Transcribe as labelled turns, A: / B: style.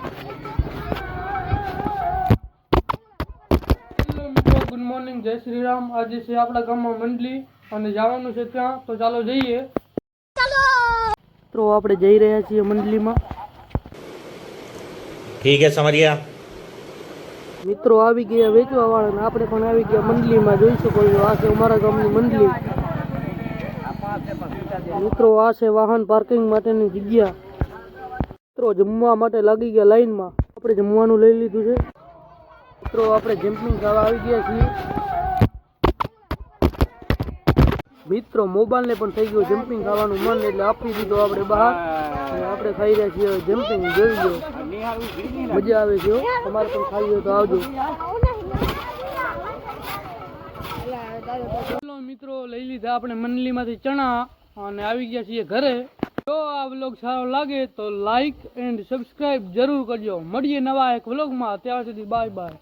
A: Hello મિત્રો, good morning, જય શ્રી રામ। આજે છે આપણા ગામમાં મંડલી અને જવાનું છે ત્યાં, તો ચાલો જઈએ। મિત્રો આપણે જઈ રહ્યા છીએ મંડલીમાં।
B: ठीक है, समझ गया।
A: મિત્રો આવી ગયા વેચવા વાળા ને આપણે પણ આવી ગયા મંડલીમાં। જોઈ શકો છો, આ છે અમારા ગામની મંડલી। મિત્રો આ છે વાહન પાર્કિંગ માટેની જગ્યા। મિત્રો જમવા માટે લાગી ગયા લાઈનમાં। આપણે જમવાનું લઈ લીધું છે। મિત્રો આપણે જમ્પિંગ ખાવા આવી ગયા છીએ। મિત્રો મોબાઈલને પણ થઈ ગયું જમ્પિંગ ખાવાનું મન, એટલે આપી દીધો આપણે બહાર અને આપણે ખાઈ રહ્યા છીએ જમ્પિંગ। જોઈ લો, મજા આવે છે। તમારે પણ ખાવી હોય તો આવજો। ચલો મિત્રો, લઈ લીધા આપણે મંડલીમાંથી ચણા અને આવી ગયા છીએ ઘરે। જો આ વ્લોગ સારો લાગે તો લાઈક એન્ડ સબસ્ક્રાઇબ જરૂર કરજો। મળીએ નવા એક વ્લોગમાં, ત્યાં સુધી બાય બાય।